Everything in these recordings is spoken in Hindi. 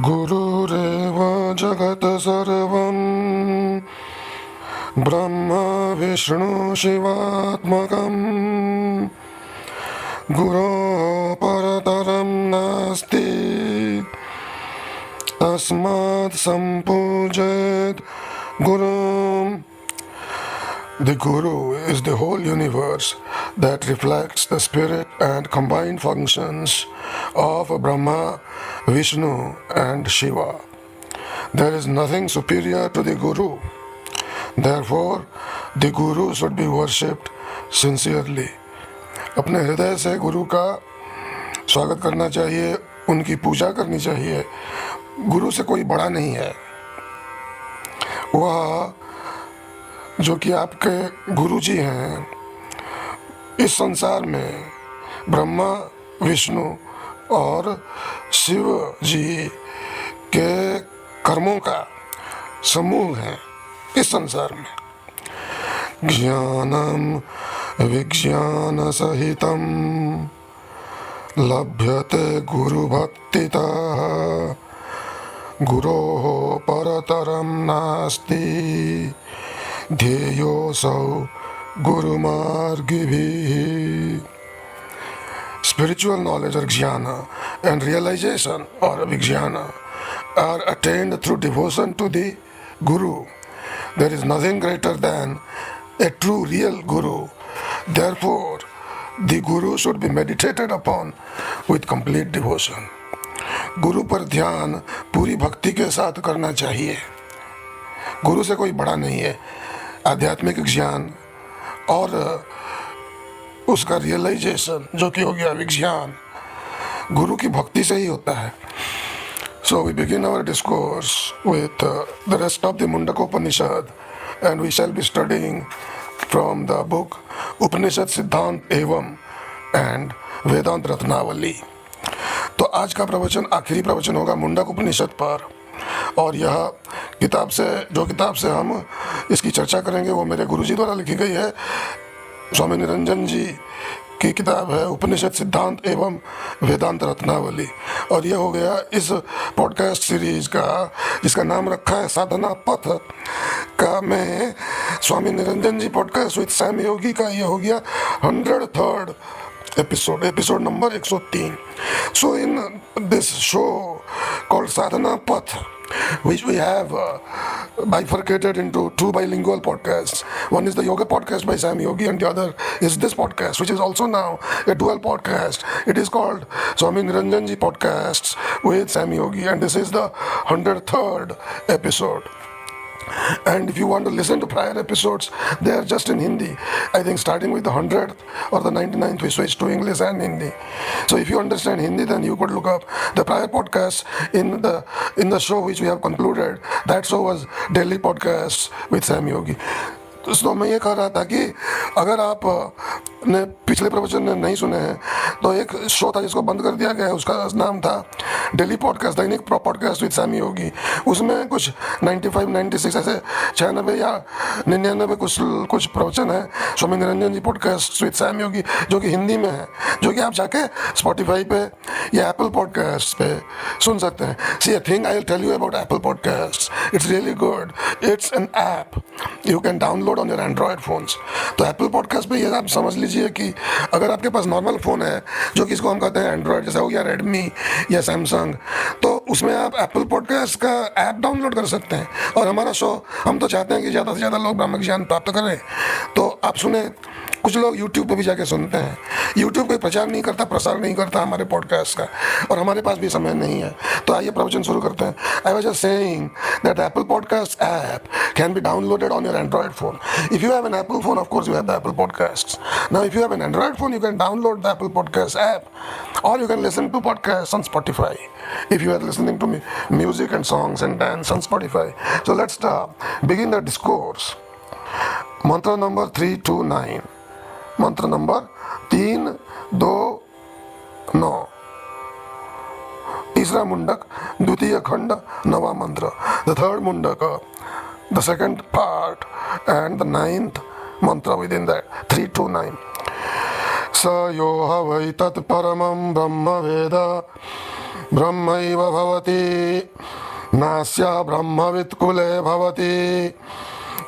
गुरुरेव जगत् सर्वं ब्रह्म विष्णु शिवात्मकं गुरोः परतरं नास्ति तस्मात् सम्पूज्येत् गुरुम्. The Guru is the whole universe that reflects the spirit and combined functions of Brahma, Vishnu and Shiva. There is nothing superior to the Guru. Therefore, the Guru should be worshipped sincerely. अपने हृदय से गुरु का स्वागत करना चाहिए, उनकी पूजा करनी चाहिए. गुरु से कोई बड़ा नहीं है. वह जो कि आपके गुरु जी हैं, इस संसार में ब्रह्मा, विष्णु और शिव जी के कर्मों का समूह है इस संसार में. ज्ञानम विज्ञान सहितम लभ्यते गुरु भक्तितः गुरोः परतरं नास्ति ध्येयोऽसौ गुरुमार्गिभिः. Spiritual knowledge or jnana and realization or vijnana are attained through devotion to the Guru. There is nothing greater than a true real Guru. Therefore, the Guru should be meditated upon with complete devotion. गुरु पर ध्यान पूरी भक्ति के साथ करना चाहिए. गुरु से कोई बड़ा नहीं है. आध्यात्मिक ज्ञान और उसका रियलाइजेशन जो कि हो गया विज्ञान, गुरु की भक्ति से ही होता है. So we begin our discourse with the rest of the Mundaka Upanishad, and we shall be studying from the book Upanishad Siddhant Evam and Vedant Ratnavali. तो आज का प्रवचन आखिरी प्रवचन होगा मुंडक उपनिषद पर, और यह किताब से हम इसकी चर्चा करेंगे वो मेरे गुरुजी द्वारा लिखी गई है. स्वामी निरंजन जी की किताब है उपनिषद सिद्धांत एवं वेदांत रत्नावली. और यह हो गया इस पॉडकास्ट सीरीज का जिसका नाम रखा है साधना पथ का में स्वामी निरंजन जी पॉडकास्ट विद सैम योगी का यह हो गया 103rd episode number 103. So in this show called Sadhana Path, which we have bifurcated into two bilingual podcasts. One is the yoga podcast by Sam Yogi and the other is this podcast, which is also now a dual podcast. It is called Swami Niranjanji Podcasts with Sam Yogi, and this is the 103rd episode. And if you want to listen to prior episodes, they are just in Hindi. I think starting with the 100th or the 99th, we switched to English and Hindi. So if you understand Hindi, then you could look up the prior podcasts in the show which we have concluded. That show was Daily Podcasts with Sam Yogi. तो मैं ये कह रहा था कि अगर आप ने पिछले प्रवचन ने नहीं सुने हैं तो एक शो था जिसको बंद कर दिया गया है, उसका नाम था daily podcast, Dainik podcast with Sami योगी. उसमें कुछ 95, 96 ऐसे 96 या 99 कुछ प्रवचन है स्वामी निरंजन जी पॉडकास्ट विद सैम योगी जो कि हिंदी में है, जो कि आप जाके स्पॉटिफाई पे या एप्पल पॉडकास्ट पे सुन सकते हैं. See a thing I will tell you about Apple podcast, it's really good. It's an app you can download on your Android phones. तो एप्पल पॉडकास्ट पे ये आप समझ लीजिए कि अगर आपके पास नॉर्मल फ़ोन है जो कि इसको हम कहते हैं एंड्रॉयड, जैसा हो गया रेडमी या सैमसंग, तो उसमें आप एप्पल पॉडकास्ट का ऐप डाउनलोड कर सकते हैं. और हमारा शो हम तो चाहते हैं कि ज़्यादा से ज़्यादा लोग ब्रह्म ज्ञान प्राप्त करें, तो आप सुने. कुछ लोग यूट्यूब पे भी जाके सुनते हैं. यूट्यूब कोई प्रचार नहीं करता, प्रसार नहीं करता हमारे पॉडकास्ट का, और हमारे पास भी समय नहीं है. तो आइए प्रवचन शुरू करते हैं. I was just saying that Apple podcast app can be downloaded on your Android phone. If you have an apple phone, of course you have the Apple podcast. Now if you have an Android phone, you can download the Apple Podcast app, or you can listen to podcasts on Spotify if you are listening to music and songs and dance on Spotify. So let's begin the discourse. Mantra number 329. मंत्र नंबर 329. तीसरा मुंडक, द्वितीय खंड, नवा मंत्र. The third Mundaka, the second part and the 9th mantra within that, 329. स यो ह वै तत् परमं ब्रह्म वेद ब्रह्मैव भवति नास्य ब्रह्मवित् कुले भवति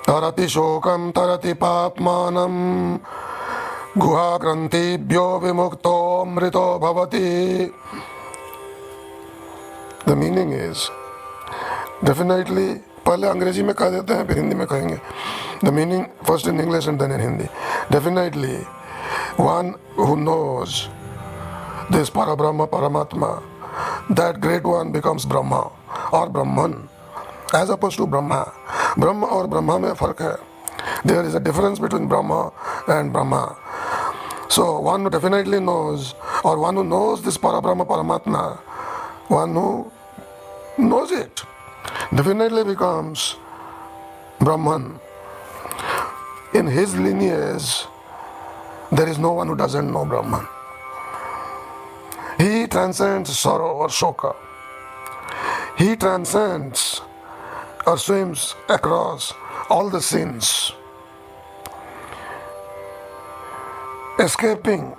तरति शोकं तरति पाप्मानं गुहाग्रन्थिभ्यो विमुक्तो मृतो भवति. The meaning is definitely, पहले अंग्रेजी में कह देते हैं फिर हिंदी में कहेंगे. The meaning first in English and then in Hindi. Definitely one who knows this Parabrahma, Paramatma, that great one becomes Brahma or Brahman as opposed to Brahma. Brahma और ब्रह्मा में फर्क है. There is a difference between Brahma and Brahma. So one who definitely knows, or one who knows this Parabrahma, Paramatma, one who knows it, definitely becomes Brahman. In his lineage, there is no one who doesn't know Brahman. He transcends sorrow or shoka. He transcends or swims across all the sins, escaping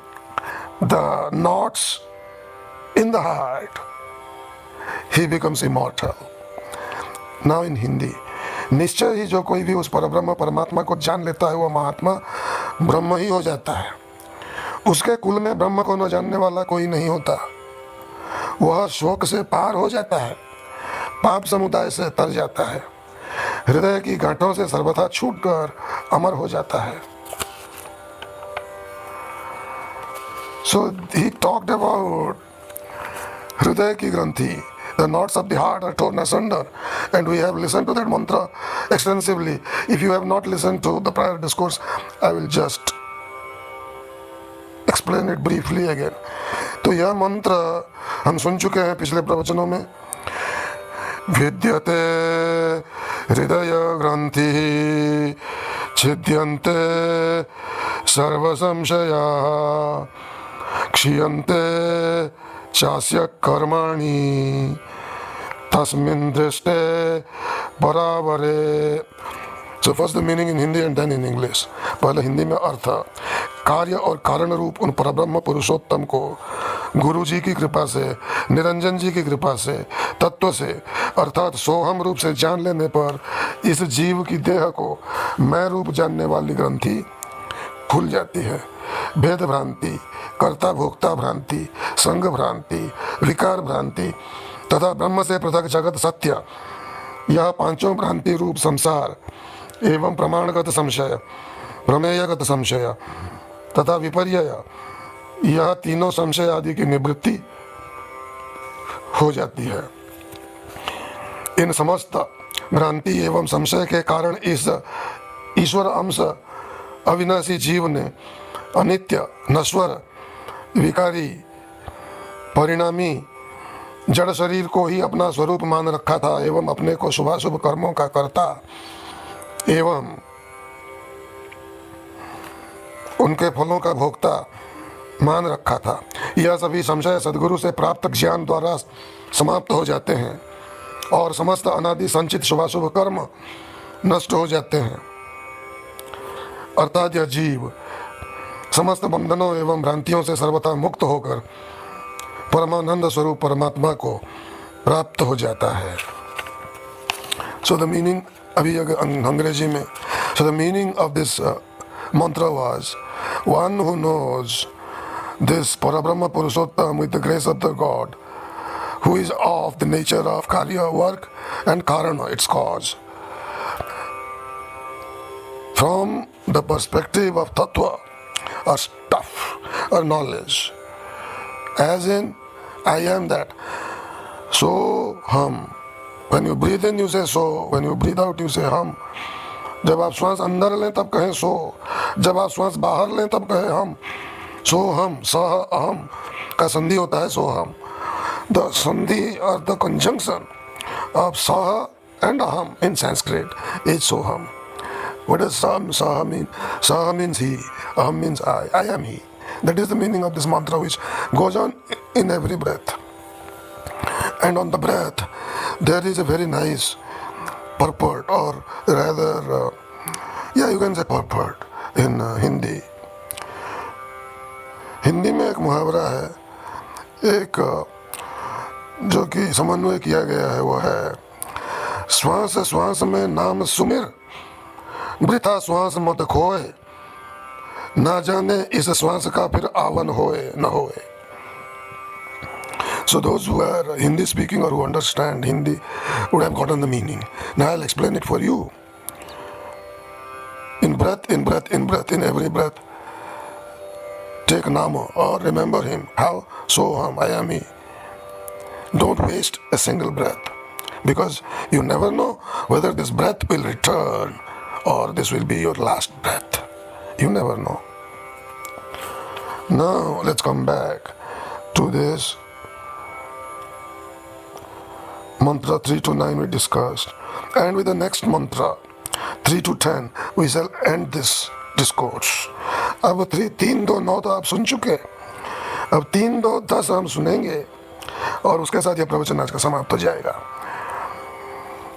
the knots in the heart. He becomes immortal. Now in Hindi, निश्चय ही जो कोई भी उस परब्रह्म परमात्मा को जान लेता है, वो महात्मा ब्रह्म ही हो जाता है. उसके कुल में ब्रह्म को न जानने वाला कोई नहीं होता. वह शोक से पार हो जाता है, पाप समुदाय से तर जाता है, हृदय की गांठों से सर्वथा छूटकर अमर हो जाता है. So he talked about हृदय की ग्रंथि. The knots of the heart are torn asunder, and we have listened to that mantra extensively. If you have not listened to the prior discourse, I will just explain it briefly again. तो यह मंत्र हम सुन चुके हैं पिछले प्रवचनों में. विद्यते हृदय ग्रंथि छिद्यन्ते सर्व संशया क्षीयन्ते चास्य कर्माणि तस्मिन् दृष्टे बराबरे. So first the meaning in Hindi and then in English. पहले हिंदी में अर्थ. कार्य और कारण रूप उन परब्रह्म पुरुषोत्तम को गुरु जी की कृपा से, निरंजन जी की कृपा से, तत्व से अर्थात सोहम रूप से जान लेने पर इस जीव की देह को मैं रूप जानने वाली ग्रंथि खुल जाती है. भेद भ्रांति, कर्ता भोक्ता भ्रांति, संग भ्रांति, विकार भ्रांति तथा ब्रह्म से पृथक जगत सत्य, यह पांचों भ्रांति रूप संसार एवं प्रमाणगत संशय, प्रमेयगत संशय तथा विपर्यय, यह तीनों संशय आदि की निवृत्ति हो जाती है. इन समस्त भ्रांति एवं संशय के कारण इस ईश्वर अंश अविनाशी जीव ने अनित्य, नश्वर, विकारी, परिणामी जड़ शरीर को ही अपना स्वरूप मान रखा था एवं अपने को शुभाशुभ कर्मों का कर्ता एवं उनके फलों का भोक्ता मान रखा था. यह सभी संशय सद्गुरु से प्राप्त ज्ञान द्वारा समाप्त हो जाते हैं और समस्त अनादि संचित शुभाशुभ कर्म नष्ट हो जाते हैं. अर्थात यह जीव समस्त बंधनों एवं भ्रांतियों से सर्वथा मुक्त होकर परमानंद स्वरूप परमात्मा को प्राप्त हो जाता है. सो द मीनिंग अभी अंग्रेजी में. So the meaning of this mantra was, one who knows this Parabrahma Purushottam with the grace of the God, who is of the nature of Karya, work, and Karana, its cause. From the perspective of Tattva, or stuff, or knowledge, as in, I am that. So, hum. When you breathe in, you say so. When you breathe out, you say hum. जब आप श्वास अंदर लें तब कहें सो, जब आप श्वास बाहर लें तब कहें हम. सो हम, सह अहम का संधि होता है सो हम. द संधि और द कंजंक्शन ऑफ सह एंड अहम इन संस्कृत इज सो हम. What does saha mean? Saha means he, aham means I am he. That is the meaning of this mantra, which goes on in every breath. And on the breath, there is a very nice purport, or rather, you can say purport in Hindi. Hindi में एक मुहावरा है, एक जो कि समन्वय किया गया है वो है, श्वास श्वास में नाम सुमिर, वृथा श्वास मत खोए, ना जाने इस श्वास का फिर आवन होए न होए. So those who are Hindi speaking or who understand Hindi would have gotten the meaning. Now I'll explain it for you. In breath, in breath, in breath, in every breath, take Nama or remember him. How? Soham, I am he. Don't waste a single breath, because you never know whether this breath will return or this will be your last breath. You never know. Now let's come back to this mantra 3 to 9 we discussed, and with the next mantra 3 to 10 we shall end this discourse. अब 3, 2, 9 तो आप सुन चुके, अब 3, 2, 10 हम सुनेंगे और उसके साथ ये प्रवचन आज का समाप्त हो जाएगा.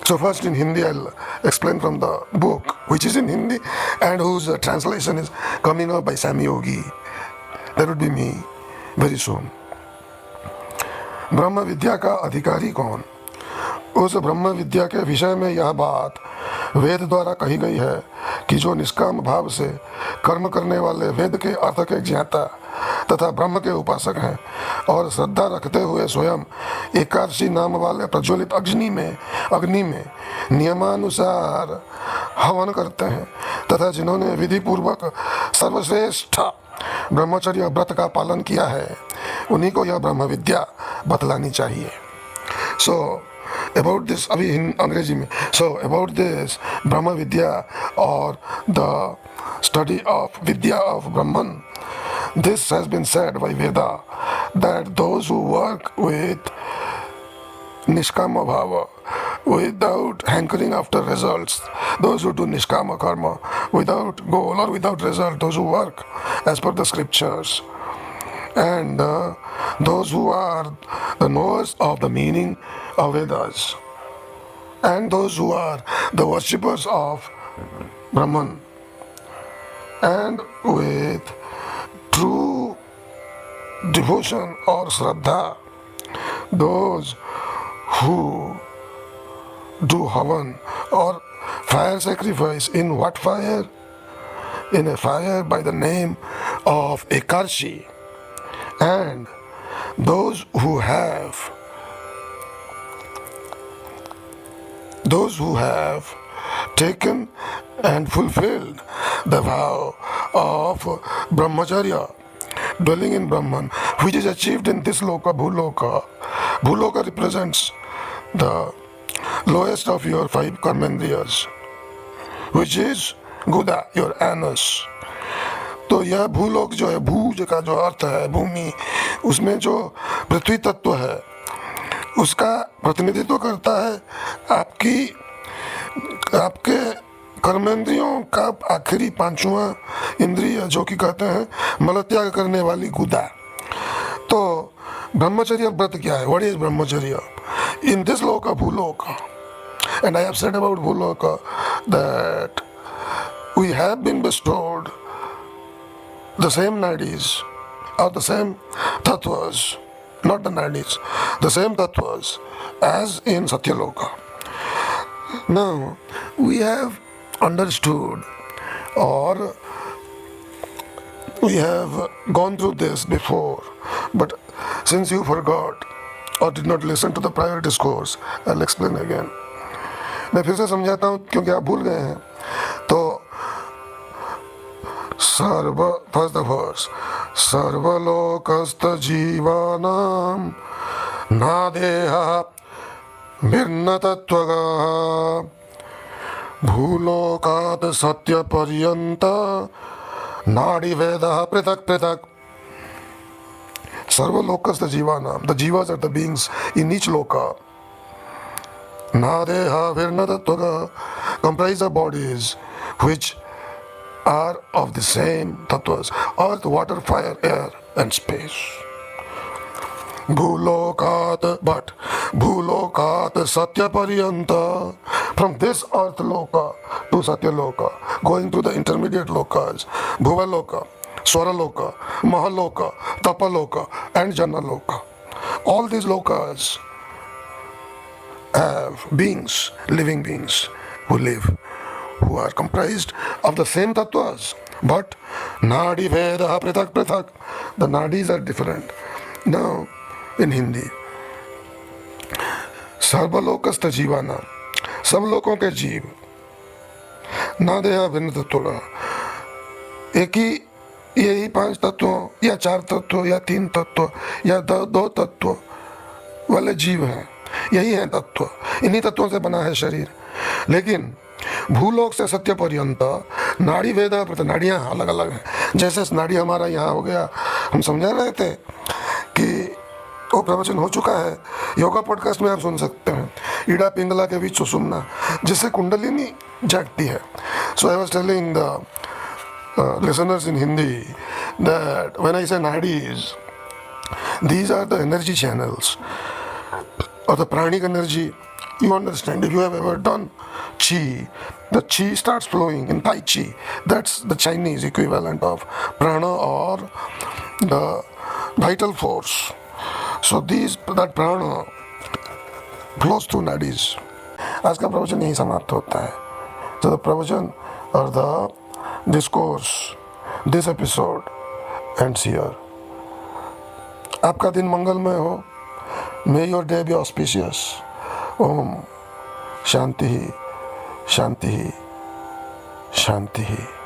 So first in Hindi I'll explain from the book which is in Hindi and whose translation is coming up by Sami Yogi. That would be me very soon. ब्रह्म विद्या का अधिकारी कौन? उस ब्रह्म विद्या के विषय में यह बात वेद द्वारा कही गई है कि जो निष्काम भाव से कर्म करने वाले वेद के अर्थ के ज्ञाता तथा ब्रह्म के उपासक हैं और श्रद्धा रखते हुए स्वयं एकादशी नाम वाले प्रज्वलित अग्नि में नियमानुसार हवन करते हैं तथा जिन्होंने विधि पूर्वक सर्वश्रेष्ठ ब्रह्मचर्य व्रत का पालन किया है, उन्हीं को यह ब्रह्म विद्या बतलानी चाहिए. सो about this, अभी अंग्रेजी में, so about this ब्रह्म विद्या और the study of vidya of Brahman, this has been said by Veda that those who work with Nishkama Bhava, without hankering after results, those who do Nishkama Karma without goal or without result, those who work as per the scriptures, and those who are the knowers of the meaning of Vedas, and those who are the worshippers of Brahman, and with true devotion or Shraddha, those who do Havan or fire sacrifice. In what fire? In a fire by the name of Ekarshi. And those who have taken and fulfilled the vow of Brahmacharya, dwelling in Brahman, which is achieved in this loka, Bhuloka. Bhuloka represents the lowest of your 5 कर्मेंद्रियas, which is Guda, your anus. तो यह भूलोक जो है, भूज का जो अर्थ है भूमि, उसमें जो पृथ्वी तत्व है उसका प्रतिनिधित्व करता है आपके कर्मेंद्रियों का आखिरी 5वां इंद्रिय, जो कि कहते हैं मलत्याग करने वाली गुदा. तो ब्रह्मचर्य व्रत क्या है? व्हाट इज ब्रह्मचर्य? इन दिस लोक भूलोक, and I have said about भूलोक that we have been bestowed the same nadis or the same tattvas, not the nadis, the same tattvas as in Satyaloka. Now we have understood or we have gone through this before, but since you forgot or did not listen to the prior discourse, I'll explain again. मैं फिर से समझाता हूँ क्योंकि आप भूल गए हैं. तो first the verse, सर्वलोकस्थ जीवानां नादेहा भिन्न तत्त्वगः भूलोकात् सत्य पर्यंत नाड़ी वेदः पृथक पृथक. सर्वलोकस्थ जीवानां, the jivas are the beings in each loka. Nadeha भिन्न तत्त्वगः comprise of bodies which are of the same tattvas: earth, water, fire, air, and space. Bhulokat, but Bhulokat Satya Paryanta, from this earth loka to Satya loka, going to the intermediate lokas, Bhuva loka, Swara loka, Mahaloka, Tapa loka, and Jana loka. All these lokas have beings, living beings who live, who are comprised of the same tattvas, but nadi veda prithak prithak. The nadis are different. Now, in Hindi, सर्वलोकस्थ जीवाना, सब लोगों के जीव, ना देहा भिन्न तत्व, एक ही यही 5 तत्वों या 4 तत्व या 3 तत्व या 2 तत्व वाले जीव हैं, यही है तत्व, इन्हीं तत्वों से बना है शरीर। लेकिन भूलोक से सत्य पर्यंत नाड़ी वेद नाड़ियाँ अलग अलग हैं। जैसे नाड़ी हमारा यहाँ हो गया, हम समझा रहे थे कि वो प्रवचन हो चुका है, योगा पॉडकास्ट में आप सुन सकते हैं, ईड़ा पिंगला के बीच सुसुमना, जिससे कुंडलिनी जागती है। So I was telling the listeners in Hindi that when I say nadis, these are the energy channels or the pranic energy. You understand, if you have ever done chi, the chi starts flowing in Tai Chi. That's the Chinese equivalent of prana or the vital force. So that prana flows through nadis. आज का प्रवचन यही समाप्त होता है. So the प्रवचन or the discourse, this episode ends here. आपका दिन मंगलमय हो. May your day be auspicious. Om Shanti Shanti Shanti.